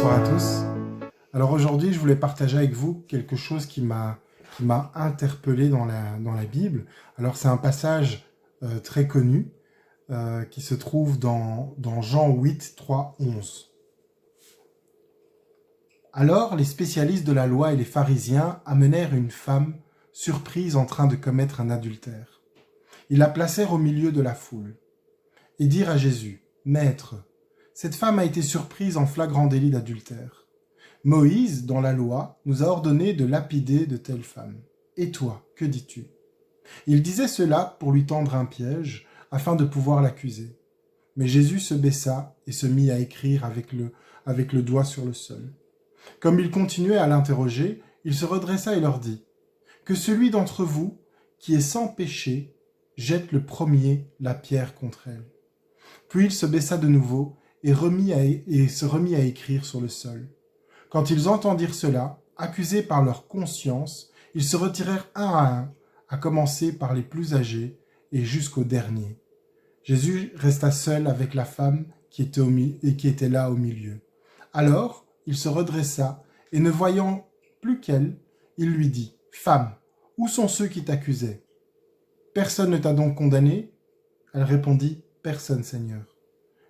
Bonsoir à tous. Alors aujourd'hui, je voulais partager avec vous quelque chose qui m'a interpellé dans la Bible. Alors c'est un passage très connu qui se trouve dans Jean 8, 3, 11. Alors les spécialistes de la loi et les pharisiens amenèrent une femme surprise en train de commettre un adultère. Ils la placèrent au milieu de la foule et dirent à Jésus, « Maître, cette femme a été surprise en flagrant délit d'adultère. Moïse, dans la loi, nous a ordonné de lapider de telles femmes. Et toi, que dis-tu » Il disait cela pour lui tendre un piège, afin de pouvoir l'accuser. Mais Jésus se baissa et se mit à écrire avec le doigt sur le sol. Comme il continuait à l'interroger, il se redressa et leur dit, « Que celui d'entre vous qui est sans péché jette le premier la pierre contre elle. » Puis il se baissa de nouveau et se remit à écrire sur le sol. Quand ils entendirent cela, accusés par leur conscience, ils se retirèrent un à un, à commencer par les plus âgés et jusqu'au dernier. Jésus resta seul avec la femme qui était là au milieu. Alors, il se redressa et ne voyant plus qu'elle, il lui dit, « Femme, où sont ceux qui t'accusaient ? Personne ne t'a donc condamné ?» Elle répondit, « Personne, Seigneur. »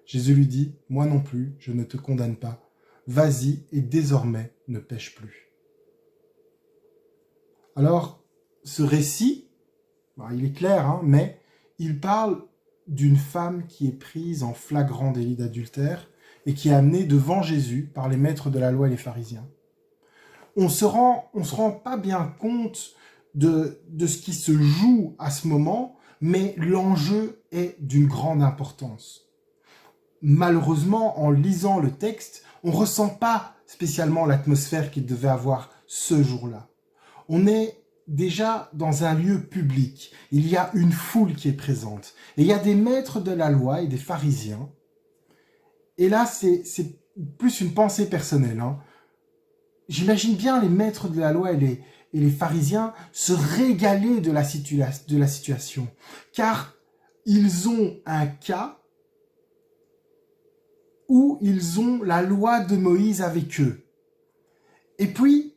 Jésus lui dit, « Moi non plus, je ne te condamne pas. Vas-y et désormais ne pêche plus. » Alors, ce récit, il est clair, mais il parle d'une femme qui est prise en flagrant délit d'adultère et qui est amenée devant Jésus par les maîtres de la loi et les pharisiens. On se rend pas bien compte de ce qui se joue à ce moment, mais l'enjeu est d'une grande importance. Malheureusement, en lisant le texte, on ne ressent pas spécialement l'atmosphère qu'il devait avoir ce jour-là. On est déjà dans un lieu public. Il y a une foule qui est présente. Et il y a des maîtres de la loi et des pharisiens. Et là, c'est plus une pensée personnelle. J'imagine bien les maîtres de la loi et les pharisiens se régaler de la situation. Car ils ont un cas où ils ont la loi de Moïse avec eux. Et puis,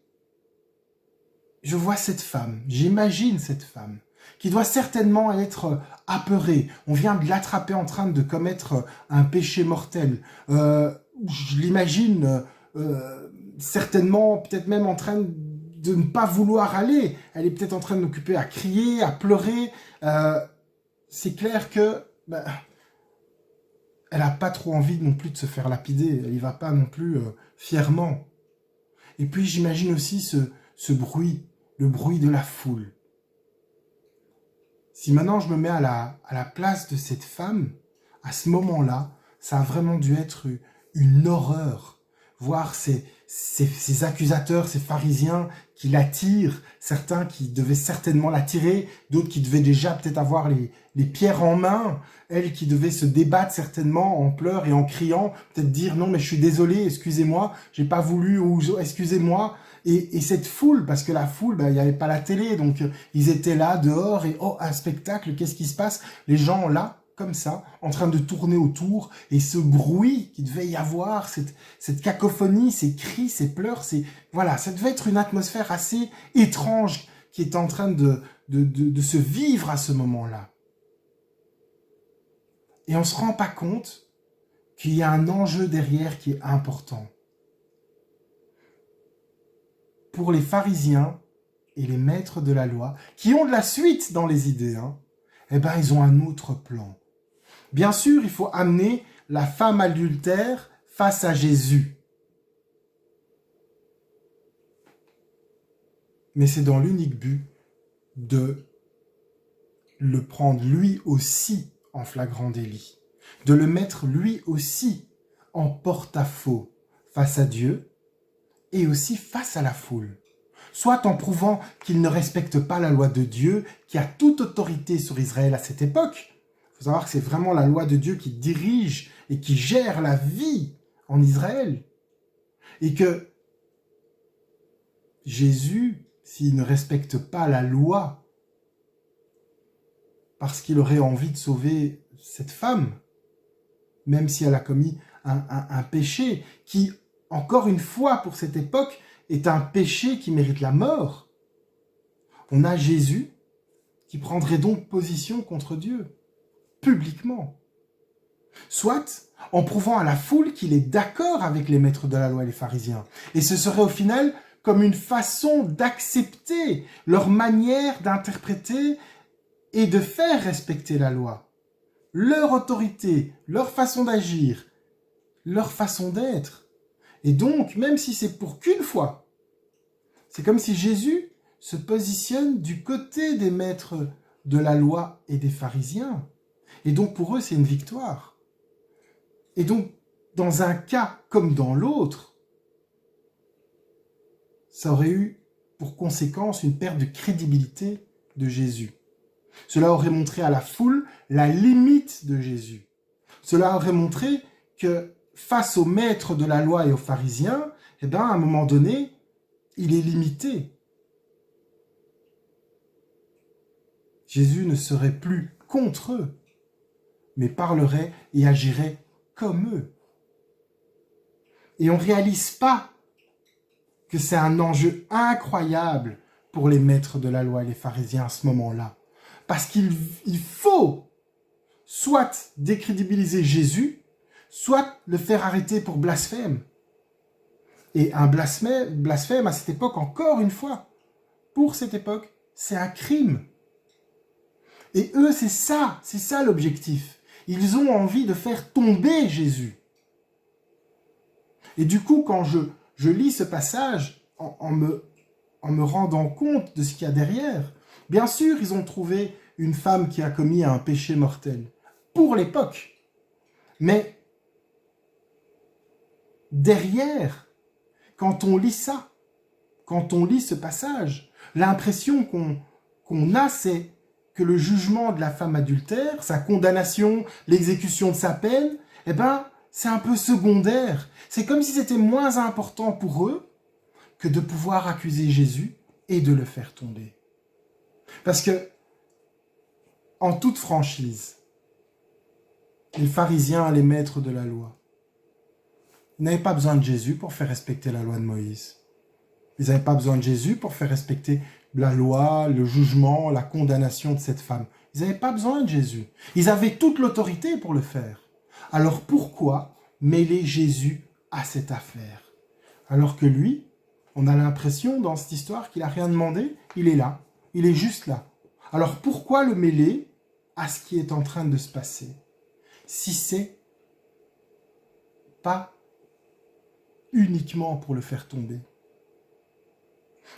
je vois cette femme, j'imagine cette femme, qui doit certainement être apeurée. On vient de l'attraper en train de commettre un péché mortel. Je l'imagine certainement, peut-être même en train de ne pas vouloir aller. Elle est peut-être en train de l'occuper à crier, à pleurer. C'est clair que... elle n'a pas trop envie non plus de se faire lapider, elle n'y va pas non plus fièrement. Et puis j'imagine aussi ce bruit, le bruit de la foule. Si maintenant je me mets à la place de cette femme, à ce moment-là, ça a vraiment dû être une horreur. Voir ces accusateurs, ces pharisiens qui l'attirent, certains qui devaient certainement l'attirer, d'autres qui devaient déjà peut-être avoir les pierres en main, elle qui devait se débattre certainement en pleurs et en criant, peut-être dire non mais je suis désolé, excusez-moi, j'ai pas voulu, ou excusez-moi. Et cette foule, parce que la foule, il n'y avait pas la télé, donc ils étaient là dehors et oh, un spectacle, qu'est-ce qui se passe? Les gens là, comme ça, en train de tourner autour, et ce bruit qu'il devait y avoir, cette cacophonie, ces cris, ces pleurs, voilà, ça devait être une atmosphère assez étrange qui est en train de se vivre à ce moment-là. Et on ne se rend pas compte qu'il y a un enjeu derrière qui est important. Pour les pharisiens et les maîtres de la loi, qui ont de la suite dans les idées, ils ont un autre plan. Bien sûr, il faut amener la femme adultère face à Jésus. Mais c'est dans l'unique but de le prendre lui aussi en flagrant délit, de le mettre lui aussi en porte-à-faux face à Dieu et aussi face à la foule. Soit en prouvant qu'il ne respecte pas la loi de Dieu, qui a toute autorité sur Israël à cette époque. Il faut savoir que c'est vraiment la loi de Dieu qui dirige et qui gère la vie en Israël. Et que Jésus, s'il ne respecte pas la loi, parce qu'il aurait envie de sauver cette femme, même si elle a commis un péché qui, encore une fois pour cette époque, est un péché qui mérite la mort, on a Jésus qui prendrait donc position contre Dieu, publiquement. Soit en prouvant à la foule qu'il est d'accord avec les maîtres de la loi et les pharisiens. Et ce serait au final comme une façon d'accepter leur manière d'interpréter et de faire respecter la loi. Leur autorité, leur façon d'agir, leur façon d'être. Et donc, même si c'est pour qu'une fois, c'est comme si Jésus se positionne du côté des maîtres de la loi et des pharisiens. Et donc pour eux, c'est une victoire. Et donc, dans un cas comme dans l'autre, ça aurait eu pour conséquence une perte de crédibilité de Jésus. Cela aurait montré à la foule la limite de Jésus. Cela aurait montré que face aux maîtres de la loi et aux pharisiens, à un moment donné, il est limité. Jésus ne serait plus contre eux, mais parlerait et agirait comme eux. Et on ne réalise pas que c'est un enjeu incroyable pour les maîtres de la loi et les pharisiens à ce moment-là. Parce qu'il faut soit décrédibiliser Jésus, soit le faire arrêter pour blasphème. Et un blasphème à cette époque, encore une fois, pour cette époque, c'est un crime. Et eux, c'est ça l'objectif. Ils ont envie de faire tomber Jésus. Et du coup, quand je lis ce passage, en me rendant compte de ce qu'il y a derrière, bien sûr, ils ont trouvé une femme qui a commis un péché mortel, pour l'époque. Mais derrière, quand on lit ça, quand on lit ce passage, l'impression qu'on a, c'est que le jugement de la femme adultère, sa condamnation, l'exécution de sa peine, c'est un peu secondaire. C'est comme si c'était moins important pour eux que de pouvoir accuser Jésus et de le faire tomber. Parce que, en toute franchise, les pharisiens, les maîtres de la loi, n'avaient pas besoin de Jésus pour faire respecter la loi de Moïse. Ils n'avaient pas besoin de Jésus pour faire respecter la loi, le jugement, la condamnation de cette femme. Ils n'avaient pas besoin de Jésus. Ils avaient toute l'autorité pour le faire. Alors pourquoi mêler Jésus à cette affaire? Alors que lui, on a l'impression dans cette histoire qu'il n'a rien demandé, il est là, il est juste là. Alors pourquoi le mêler à ce qui est en train de se passer? Si c'est pas uniquement pour le faire tomber.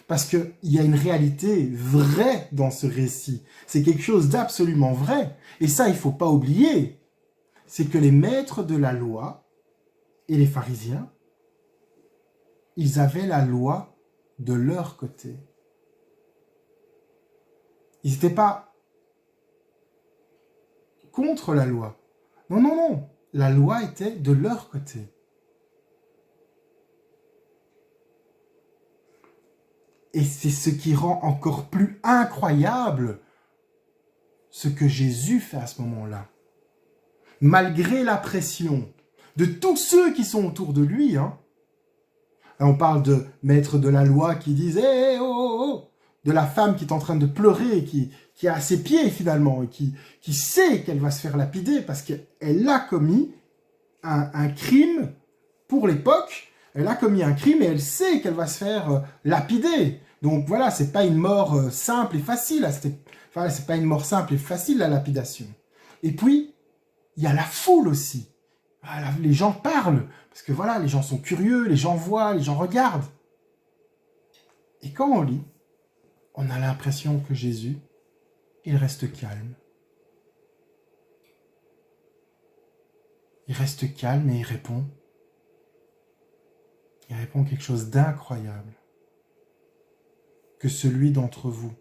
Parce qu'il y a une réalité vraie dans ce récit. C'est quelque chose d'absolument vrai. Et ça, il ne faut pas oublier. C'est que les maîtres de la loi et les pharisiens, ils avaient la loi de leur côté. Ils n'étaient pas contre la loi. Non, non, non. La loi était de leur côté. Et c'est ce qui rend encore plus incroyable ce que Jésus fait à ce moment-là. Malgré la pression de tous ceux qui sont autour de lui, on parle de maîtres de la loi qui disent hey, oh, oh, oh, de la femme qui est en train de pleurer, qui est à ses pieds finalement, et qui sait qu'elle va se faire lapider parce qu'elle a commis un crime pour l'époque. Elle a commis un crime et elle sait qu'elle va se faire lapider. Donc voilà, c'est pas une mort simple et facile. C'est pas une mort simple et facile, la lapidation. Et puis, il y a la foule aussi. Les gens parlent, parce que voilà, les gens sont curieux, les gens voient, les gens regardent. Et quand on lit, on a l'impression que Jésus, il reste calme. Il reste calme et il répond. Il répond quelque chose d'incroyable. Que celui d'entre vous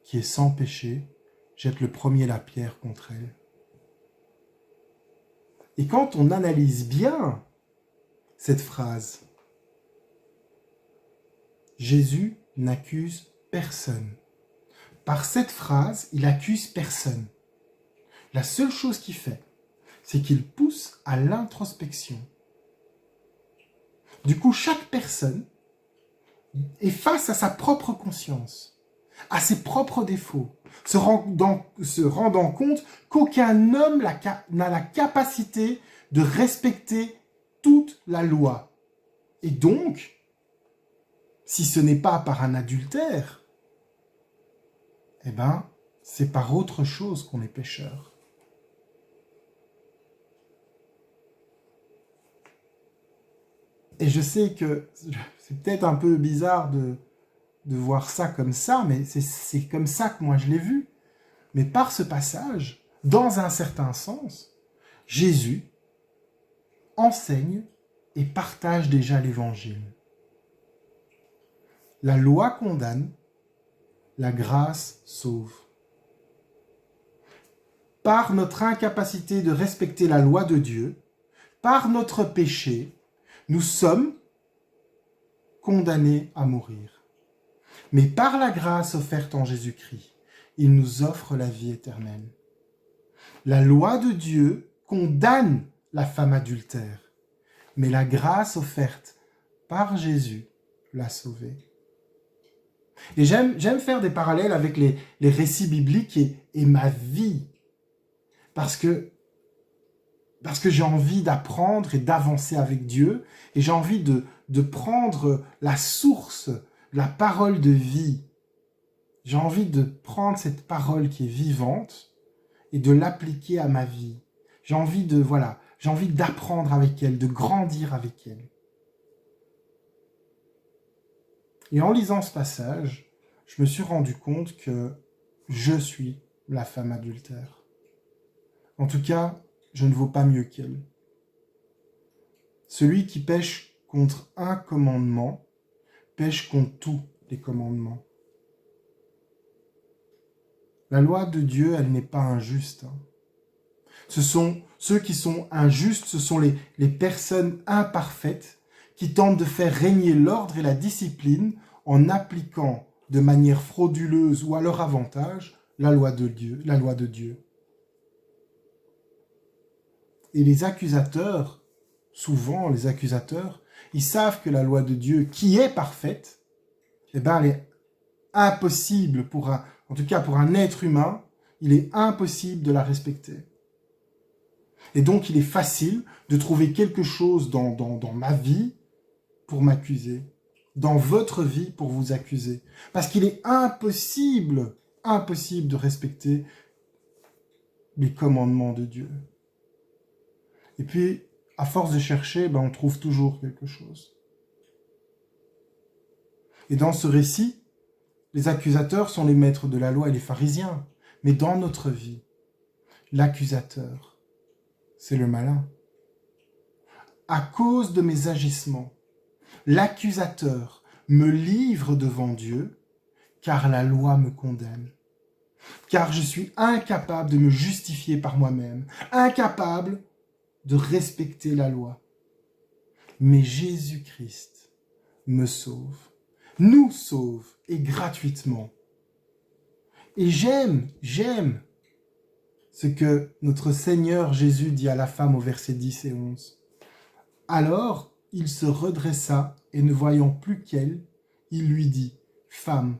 qui est sans péché jette le premier la pierre contre elle. Et quand on analyse bien cette phrase, Jésus n'accuse personne. Par cette phrase, il accuse personne. La seule chose qu'il fait, c'est qu'il pousse à l'introspection. Du coup, chaque personne est face à sa propre conscience, à ses propres défauts, se rendant compte qu'aucun homme n'a la capacité de respecter toute la loi. Et donc, si ce n'est pas par un adultère, eh ben, c'est par autre chose qu'on est pécheur. Et je sais que c'est peut-être un peu bizarre de voir ça comme ça, mais c'est comme ça que moi je l'ai vu. Mais par ce passage, dans un certain sens, Jésus enseigne et partage déjà l'évangile. La loi condamne, la grâce sauve. Par notre incapacité de respecter la loi de Dieu, par notre péché, nous sommes condamnés à mourir. Mais par la grâce offerte en Jésus-Christ, il nous offre la vie éternelle. La loi de Dieu condamne la femme adultère, mais la grâce offerte par Jésus l'a sauvée. Et j'aime faire des parallèles avec les récits bibliques et ma vie, parce que j'ai envie d'apprendre et d'avancer avec Dieu, et j'ai envie de prendre la source, la parole de vie. J'ai envie de prendre cette parole qui est vivante et de l'appliquer à ma vie. J'ai envie d'apprendre avec elle, de grandir avec elle. Et en lisant ce passage, je me suis rendu compte que je suis la femme adultère. En tout cas, je ne vaux pas mieux qu'elle. Celui qui pêche contre un commandement, pêche contre tous les commandements. La loi de Dieu, elle n'est pas injuste. Ce sont ceux qui sont injustes, ce sont les personnes imparfaites qui tentent de faire régner l'ordre et la discipline en appliquant de manière frauduleuse ou à leur avantage la loi de Dieu. Et les accusateurs, souvent les accusateurs, ils savent que la loi de Dieu, qui est parfaite, eh ben, elle est impossible en tout cas pour un être humain, il est impossible de la respecter. Et donc, il est facile de trouver quelque chose dans ma vie pour m'accuser, dans votre vie pour vous accuser. Parce qu'il est impossible de respecter les commandements de Dieu. Et puis, à force de chercher, on trouve toujours quelque chose. Et dans ce récit, les accusateurs sont les maîtres de la loi et les pharisiens. Mais dans notre vie, l'accusateur, c'est le malin. À cause de mes agissements, l'accusateur me livre devant Dieu, car la loi me condamne. Car je suis incapable de me justifier par moi-même, incapable de respecter la loi. Mais Jésus-Christ me sauve, nous sauve, et gratuitement. Et j'aime ce que notre Seigneur Jésus dit à la femme au verset 10 et 11. Alors, il se redressa et ne voyant plus qu'elle, il lui dit, « Femme,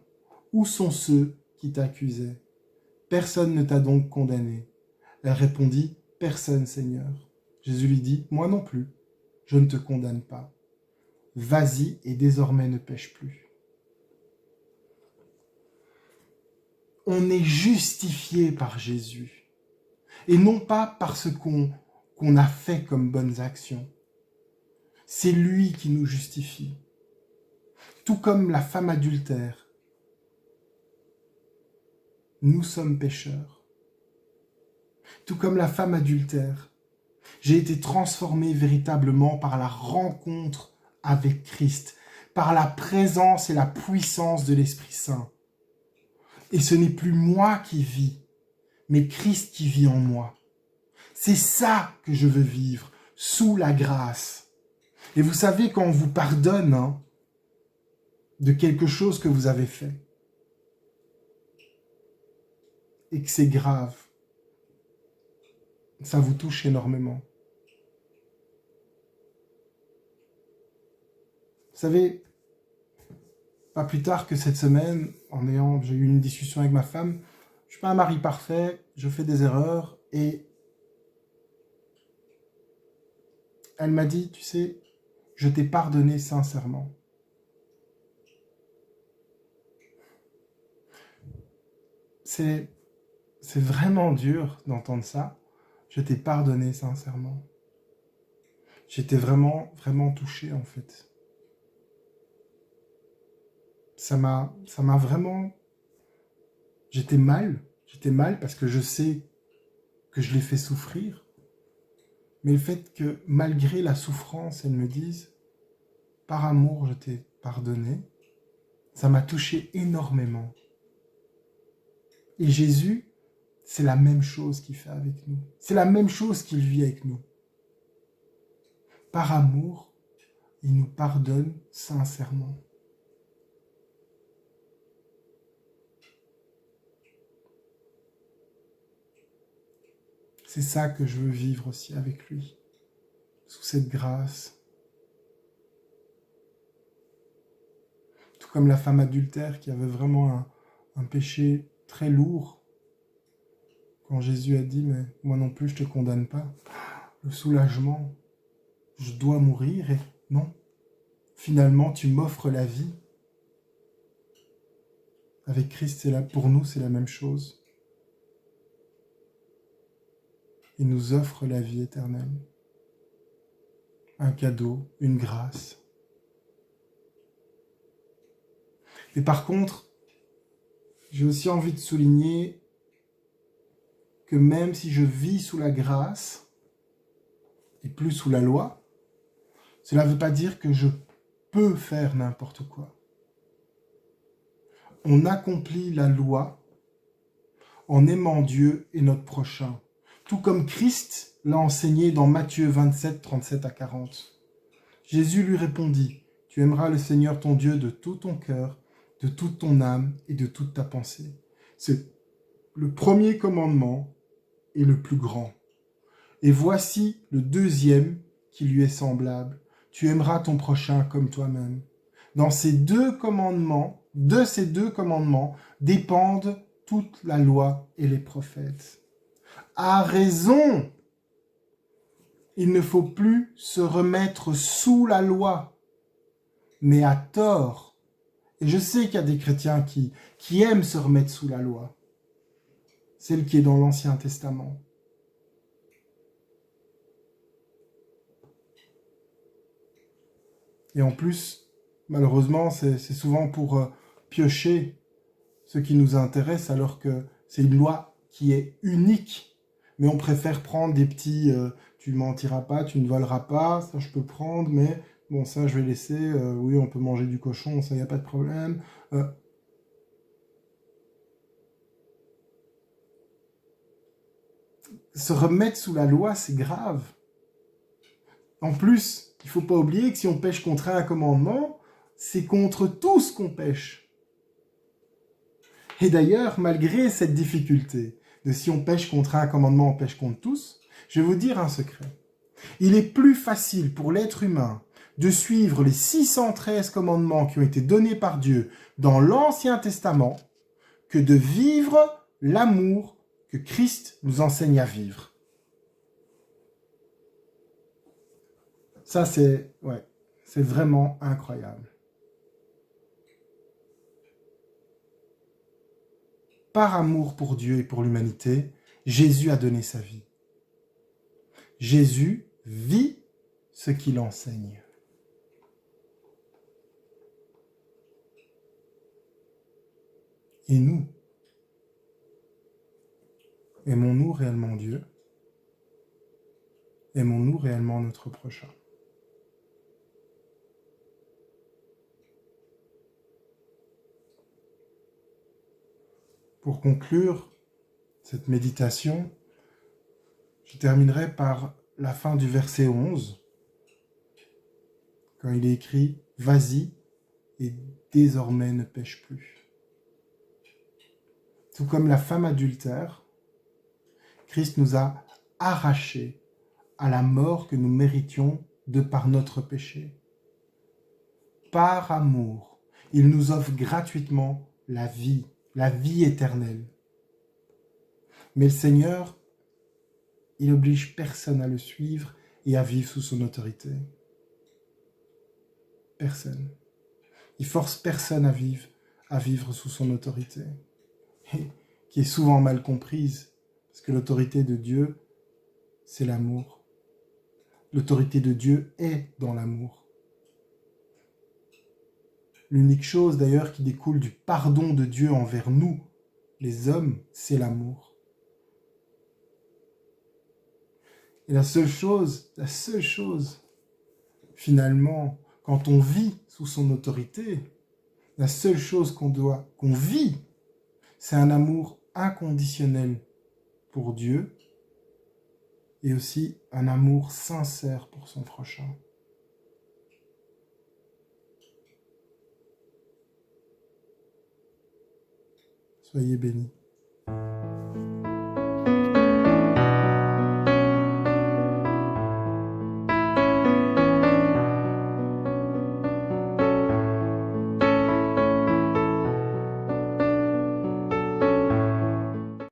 où sont ceux qui t'accusaient? Personne ne t'a donc condamné. » Elle répondit, « Personne, Seigneur. » Jésus lui dit, « Moi non plus, je ne te condamne pas. Vas-y et désormais ne pêche plus. » On est justifié par Jésus, et non pas par ce qu'on a fait comme bonnes actions. C'est lui qui nous justifie. Tout comme la femme adultère, nous sommes pécheurs. Tout comme la femme adultère, j'ai été transformé véritablement par la rencontre avec Christ, par la présence et la puissance de l'Esprit Saint. Et ce n'est plus moi qui vis, mais Christ qui vit en moi. C'est ça que je veux vivre, sous la grâce. Et vous savez, quand on vous pardonne de quelque chose que vous avez fait, et que c'est grave, ça vous touche énormément. Vous savez, pas plus tard que cette semaine, j'ai eu une discussion avec ma femme, je suis pas un mari parfait, je fais des erreurs, et elle m'a dit, tu sais, je t'ai pardonné sincèrement. C'est vraiment dur d'entendre ça. Je t'ai pardonné sincèrement. J'étais vraiment, vraiment touché en fait. Ça m'a vraiment... J'étais mal parce que je sais que je l'ai fait souffrir. Mais le fait que malgré la souffrance, elle me dise, par amour, je t'ai pardonné, ça m'a touché énormément. Et Jésus, c'est la même chose qu'il fait avec nous. C'est la même chose qu'il vit avec nous. Par amour, il nous pardonne sincèrement. C'est ça que je veux vivre aussi avec lui, sous cette grâce. Tout comme la femme adultère qui avait vraiment un péché très lourd. Quand Jésus a dit, mais moi non plus je ne te condamne pas. Le soulagement, je dois mourir et non. Finalement, tu m'offres la vie. Avec Christ, pour nous, c'est la même chose. Il nous offre la vie éternelle. Un cadeau, une grâce. Et par contre, j'ai aussi envie de souligner que même si je vis sous la grâce et plus sous la loi, cela ne veut pas dire que je peux faire n'importe quoi. On accomplit la loi en aimant Dieu et notre prochain, tout comme Christ l'a enseigné dans Matthieu 27, 37 à 40. Jésus lui répondit, « Tu aimeras le Seigneur ton Dieu de tout ton cœur, de toute ton âme et de toute ta pensée. » C'est le premier commandement et le plus grand. Et voici le deuxième qui lui est semblable. Tu aimeras ton prochain comme toi-même. De ces deux commandements dépendent toute la loi et les prophètes. À raison, il ne faut plus se remettre sous la loi, mais à tort. Et je sais qu'il y a des chrétiens qui aiment se remettre sous la loi, celle qui est dans l'Ancien Testament. Et en plus, malheureusement, c'est souvent pour piocher ce qui nous intéresse, alors que c'est une loi qui est unique. Mais on préfère prendre des petits tu ne mentiras pas, tu ne voleras pas, ça je peux prendre, mais bon, ça je vais laisser, oui, on peut manger du cochon, ça, il n'y a pas de problème. Se remettre sous la loi, c'est grave. En plus, il ne faut pas oublier que si on pêche contre un commandement, c'est contre tous qu'on pêche. Et d'ailleurs, malgré cette difficulté de si on pêche contre un commandement, on pêche contre tous, je vais vous dire un secret. Il est plus facile pour l'être humain de suivre les 613 commandements qui ont été donnés par Dieu dans l'Ancien Testament que de vivre l'amour que Christ nous enseigne à vivre. Ça, c'est vraiment incroyable. Par amour pour Dieu et pour l'humanité, Jésus a donné sa vie. Jésus vit ce qu'il enseigne. Et nous, aimons-nous réellement Dieu? Aimons-nous réellement notre prochain? Pour conclure cette méditation, je terminerai par la fin du verset 11, quand il est écrit « Vas-y et désormais ne pêche plus ». Tout comme la femme adultère, Christ nous a arrachés à la mort que nous méritions de par notre péché. par amour, il nous offre gratuitement la vie éternelle. Mais le Seigneur, il oblige personne à le suivre et à vivre sous son autorité. Personne. Il force personne à vivre sous son autorité, et qui est souvent mal comprise, parce que l'autorité de Dieu, c'est l'amour. L'autorité de Dieu est dans l'amour. L'unique chose d'ailleurs qui découle du pardon de Dieu envers nous, les hommes, c'est l'amour. Et la seule chose, finalement, quand on vit sous son autorité, la seule chose qu'on vit, c'est un amour inconditionnel pour Dieu et aussi un amour sincère pour son prochain. Soyez bénis.